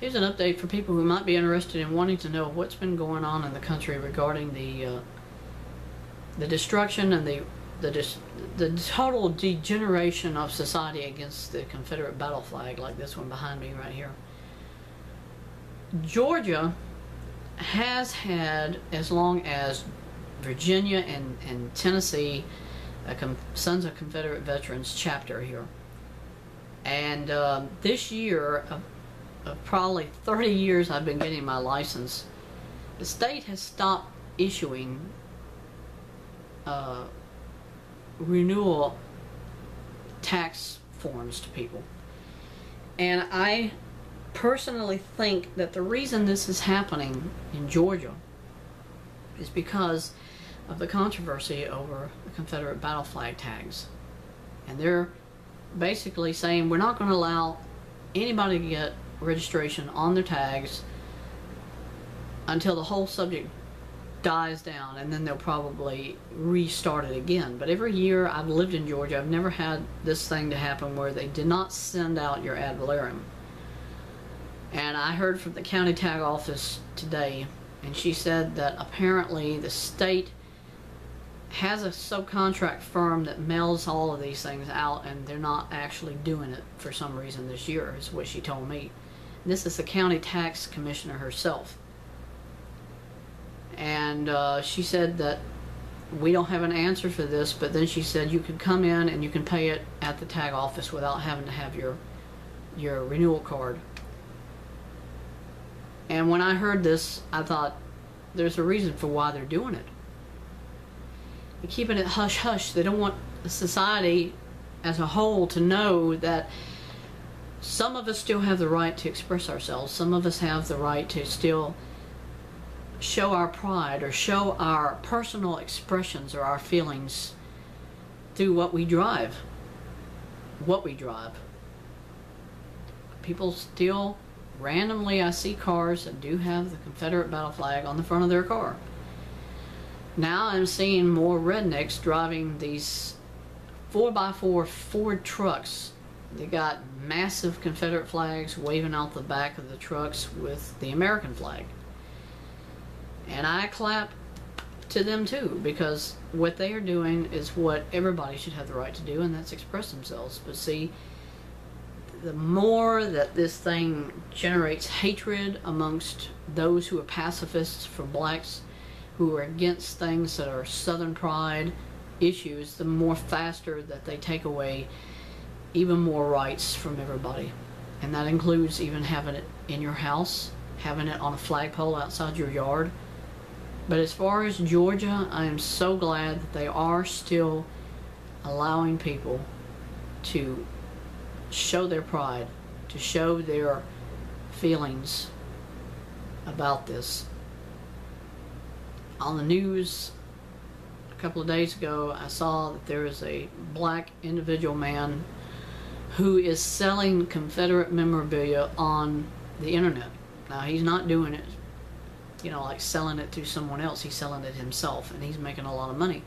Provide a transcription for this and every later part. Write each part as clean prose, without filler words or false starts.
Here's an update for people who might be interested in wanting to know what's been going on in the country regarding the destruction and the total degeneration of society against the Confederate battle flag, like this one behind me right here. Georgia has had, as long as Virginia and Tennessee, a Sons of Confederate Veterans chapter here. And this year, of probably 30 years I've been getting my license, the state has stopped issuing renewal tax forms to people. And I personally think that the reason this is happening in Georgia is because of the controversy over the Confederate battle flag tags. And they're basically saying we're not going to allow anybody to get registration on their tags until the whole subject dies down, and then they'll probably restart it again. But every year I've lived in Georgia, I've never had this thing to happen where they did not send out your ad valorem. And I heard from the county tag office today, and she said that apparently the state has a subcontract firm that mails all of these things out, and they're not actually doing it for some reason this year, is what she told me. And this is the county tax commissioner herself. And she said that we don't have an answer for this, but then she said you can come in and you can pay it at the tag office without having to have your renewal card. And when I heard this, I thought there's a reason for why they're doing it. They're keeping it hush-hush. They don't want the society as a whole to know that some of us still have the right to express ourselves. Some of us have the right to still show our pride or show our personal expressions or our feelings through what we drive. People still, randomly, I see cars that do have the Confederate battle flag on the front of their car. Now I'm seeing more rednecks driving these 4x4 Ford trucks. They got massive Confederate flags waving out the back of the trucks with the American flag. And I clap to them too, because what they are doing is what everybody should have the right to do, and that's express themselves. But see, the more that this thing generates hatred amongst those who are pacifists for blacks, who are against things that are Southern pride issues, the more faster that they take away even more rights from everybody. And that includes even having it in your house, having it on a flagpole outside your yard. But as far as Georgia, I am so glad that they are still allowing people to show their pride, to show their feelings about this. On the news a couple of days ago, I saw that there is a black individual man who is selling Confederate memorabilia on the internet. Now, he's not doing it, you know, like selling it to someone else. He's selling it himself, and he's making a lot of money.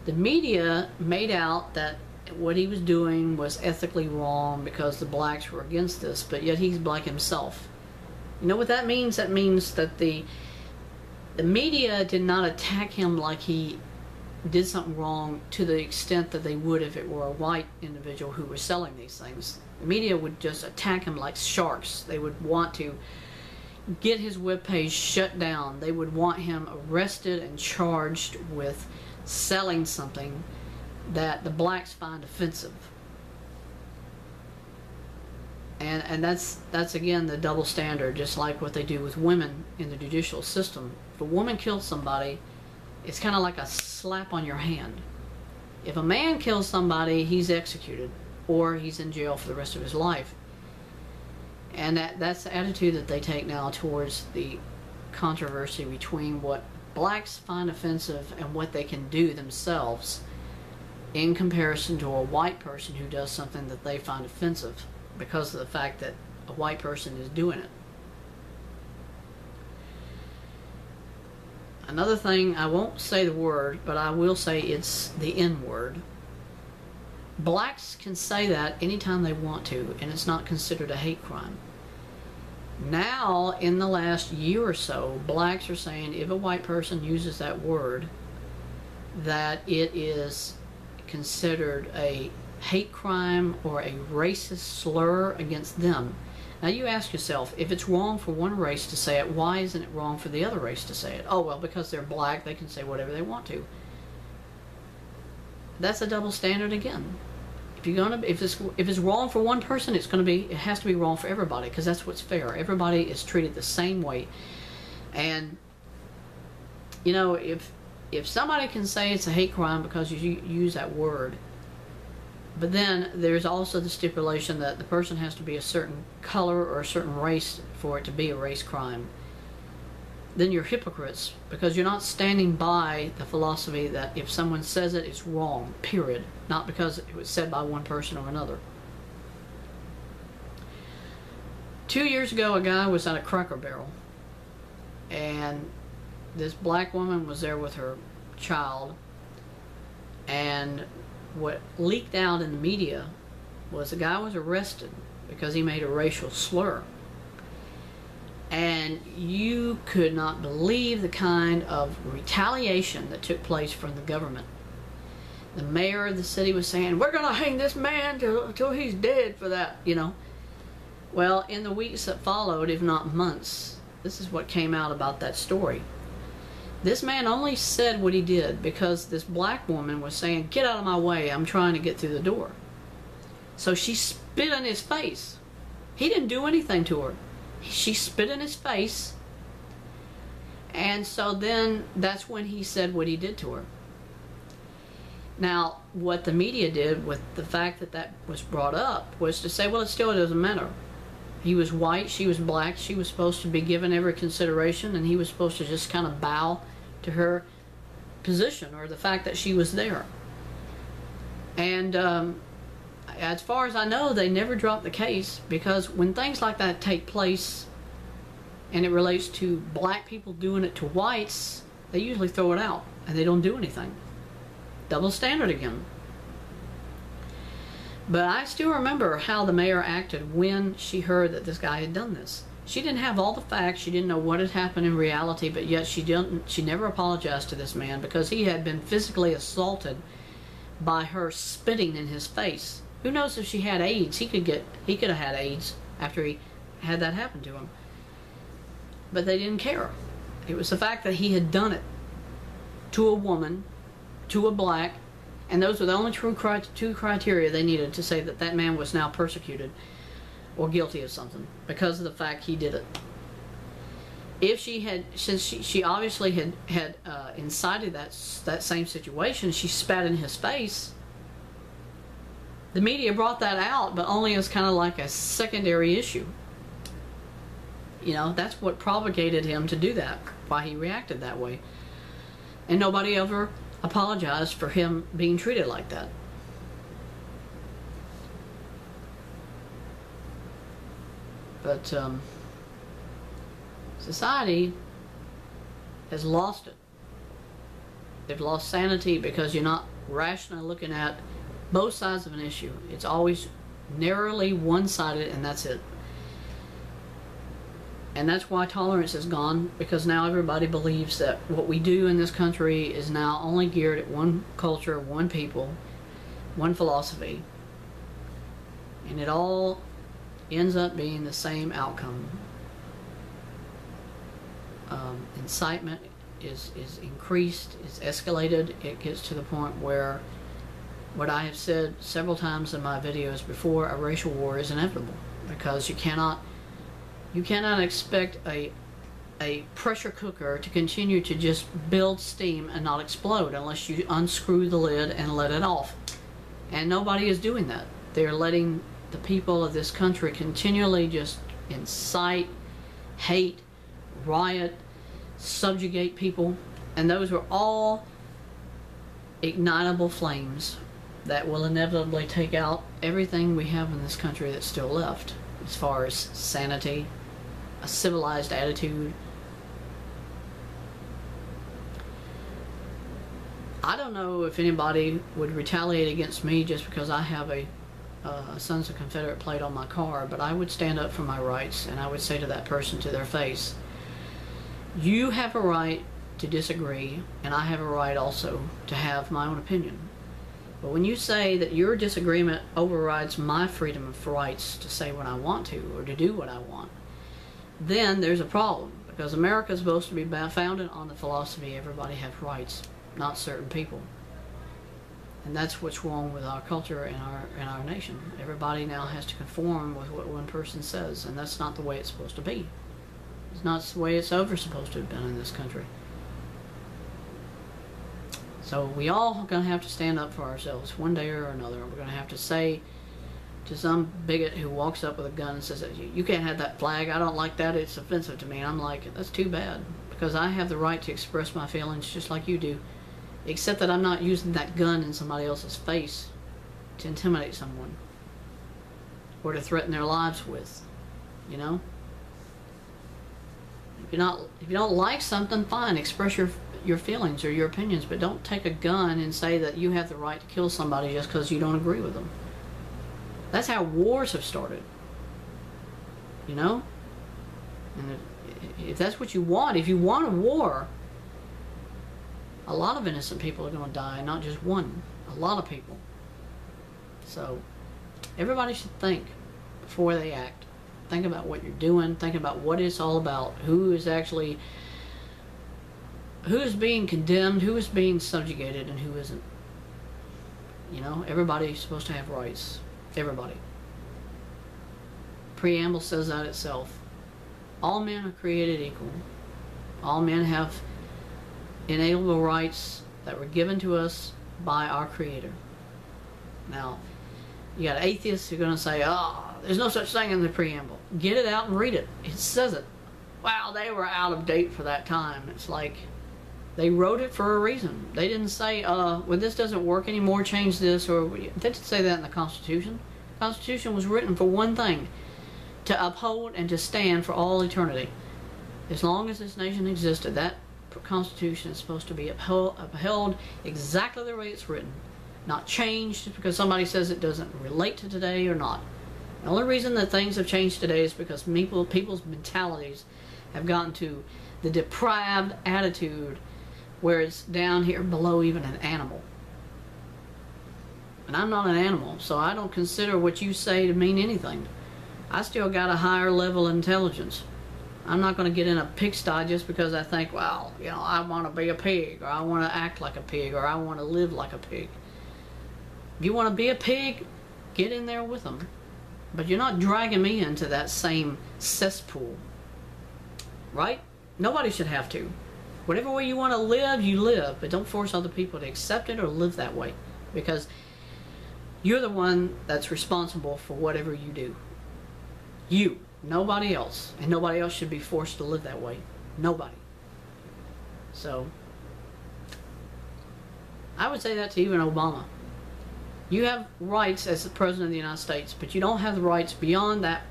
The media made out that what he was doing was ethically wrong because the blacks were against this, but yet he's black himself. You know what that means? That means that the media did not attack him like he did something wrong to the extent that they would if it were a white individual who was selling these things. The media would just attack him like sharks. They would want to get his webpage shut down. They would want him arrested and charged with selling something that the blacks find offensive. And that's again the double standard, just like what they do with women in the judicial system. If a woman kills somebody, it's kind of like a slap on your hand. If a man kills somebody, he's executed or he's in jail for the rest of his life. And that's the attitude that they take now towards the controversy between what blacks find offensive and what they can do themselves in comparison to a white person who does something that they find offensive because of the fact that a white person is doing it. Another thing, I won't say the word, but I will say it's the N-word. Blacks can say that anytime they want to, and it's not considered a hate crime. Now, in the last year or so, blacks are saying if a white person uses that word, that it is considered a hate crime or a racist slur against them. Now you ask yourself, if it's wrong for one race to say it, why isn't it wrong for the other race to say it? Oh, well, because they're black, they can say whatever they want to. That's a double standard again. If it's wrong for one person, it has to be wrong for everybody, because that's what's fair. Everybody is treated the same way. And you know, if somebody can say it's a hate crime because you use that word, but then there's also the stipulation that the person has to be a certain color or a certain race for it to be a race crime, then you're hypocrites, because you're not standing by the philosophy that if someone says it, it's wrong, period. Not because it was said by one person or another. 2 years ago, a guy was at a Cracker Barrel, and this black woman was there with her child, and what leaked out in the media was the guy was arrested because he made a racial slur. And you could not believe the kind of retaliation that took place from the government. The mayor of the city was saying, we're going to hang this man till he's dead for that, you know. Well, in the weeks that followed, if not months, this is what came out about that story. This man only said what he did because this black woman was saying, get out of my way, I'm trying to get through the door. So she spit in his face. He didn't do anything to her. She spit in his face, and so then that's when he said what he did to her. Now, what the media did with the fact that that was brought up was to say, well, it still doesn't matter. He was white, she was black, she was supposed to be given every consideration, and he was supposed to just kind of bow to her position or the fact that she was there. And as far as I know, they never dropped the case, because when things like that take place and it relates to black people doing it to whites, they usually throw it out and they don't do anything. Double standard again. But I still remember how the mayor acted when she heard that this guy had done this. She didn't have all the facts, she didn't know what had happened in reality, but yet she never apologized to this man because he had been physically assaulted by her spitting in his face. Who knows if she had AIDS? He could have had AIDS after he had that happen to him. But they didn't care. It was the fact that he had done it to a woman, to a black, and those were the only two criteria they needed to say that that man was now persecuted or guilty of something because of the fact he did it. If she had, since she obviously had incited that same situation, she spat in his face. The media brought that out, but only as kind of like a secondary issue. You know, that's what propagated him to do that, why he reacted that way. And nobody ever apologized for him being treated like that. But society has lost it. They've lost sanity because you're not rationally looking at both sides of an issue. It's always narrowly one-sided, and that's it. And that's why tolerance is gone, because now everybody believes that what we do in this country is now only geared at one culture, one people, one philosophy. And it all ends up being the same outcome. Incitement is increased, is escalated. It gets to the point where what I have said several times in my videos before, a racial war is inevitable, because you cannot expect a pressure cooker to continue to just build steam and not explode unless you unscrew the lid and let it off. And nobody is doing that. They're letting the people of this country continually just incite, hate, riot, subjugate people, and those are all ignitable flames that will inevitably take out everything we have in this country that's still left, as far as sanity, a civilized attitude. I don't know if anybody would retaliate against me just because I have a Sons of Confederate plate on my car, but I would stand up for my rights, and I would say to that person to their face, you have a right to disagree, and I have a right also to have my own opinion. But when you say that your disagreement overrides my freedom of rights to say what I want to, or to do what I want, then there's a problem, because America is supposed to be founded on the philosophy everybody has rights, not certain people. And that's what's wrong with our culture and our nation. Everybody now has to conform with what one person says, and that's not the way it's supposed to be. It's not the way it's ever supposed to have been in this country. So we all are going to have to stand up for ourselves one day or another. We're going to have to say to some bigot who walks up with a gun and says, you can't have that flag, I don't like that, it's offensive to me. And I'm like, that's too bad, because I have the right to express my feelings just like you do, except that I'm not using that gun in somebody else's face to intimidate someone or to threaten their lives with, you know? If you don't like something, fine, express your feelings or your opinions, but don't take a gun and say that you have the right to kill somebody just because you don't agree with them. That's how wars have started, you know? And if that's what you want, if you want a war, a lot of innocent people are going to die, not just one. A lot of people. So, everybody should think before they act. Think about what you're doing. Think about what it's all about. Who is being condemned, who is being subjugated, and who isn't. You know, everybody's supposed to have rights. Everybody. Preamble says that itself. All men are created equal. All men have inalienable rights that were given to us by our Creator. Now, you got atheists who are going to say, oh, there's no such thing in the preamble. Get it out and read it. It says it. Wow, they were out of date for that time. It's like they wrote it for a reason. They didn't say, well, this doesn't work anymore, change this, or they didn't say that in the Constitution. The Constitution was written for one thing, to uphold and to stand for all eternity. As long as this nation existed, that Constitution is supposed to be upheld exactly the way it's written, not changed just because somebody says it doesn't relate to today or not. The only reason that things have changed today is because people's mentalities have gotten to the depraved attitude where it's down here below even an animal. And I'm not an animal, so I don't consider what you say to mean anything. I still got a higher level of intelligence. I'm not going to get in a pigsty just because I think, well, you know, I want to be a pig, or I want to act like a pig, or I want to live like a pig. If you want to be a pig, get in there with them. But you're not dragging me into that same cesspool. Right? Nobody should have to. Whatever way you want to live, you live. But don't force other people to accept it or live that way. Because you're the one that's responsible for whatever you do. You. Nobody else. And nobody else should be forced to live that way. Nobody. So, I would say that to even Obama. You have rights as the President of the United States, but you don't have the rights beyond that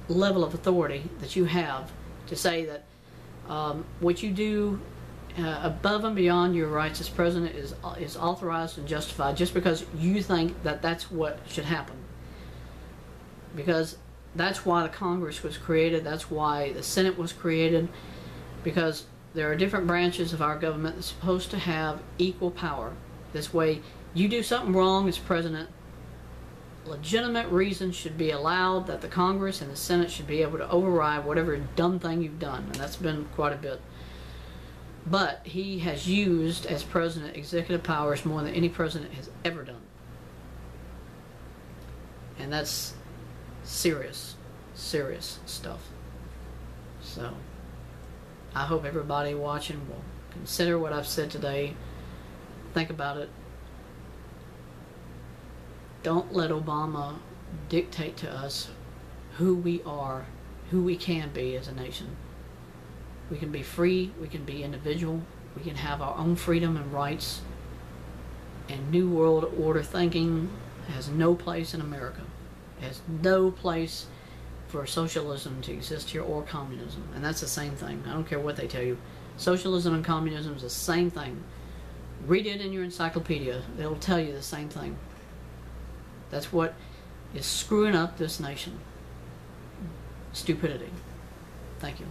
level of authority that you have to say that what you do above and beyond your rights as President is authorized and justified just because you think that that's what should happen. Because that's why the Congress was created, that's why the Senate was created, because there are different branches of our government that's supposed to have equal power. This way, you do something wrong as President, legitimate reasons should be allowed that the Congress and the Senate should be able to override whatever dumb thing you've done, and that's been quite a bit. But he has used, as President, executive powers more than any president has ever done. And that's serious, serious stuff. So, I hope everybody watching will consider what I've said today. Think about it. Don't let Obama dictate to us who we are, who we can be as a nation. We can be free, we can be individual, we can have our own freedom and rights, and New World Order thinking has no place in America. It has no place for socialism to exist here, or communism, and that's the same thing. I don't care what they tell you. Socialism and communism is the same thing. Read it in your encyclopedia. It'll tell you the same thing. That's what is screwing up this nation. Stupidity. Thank you.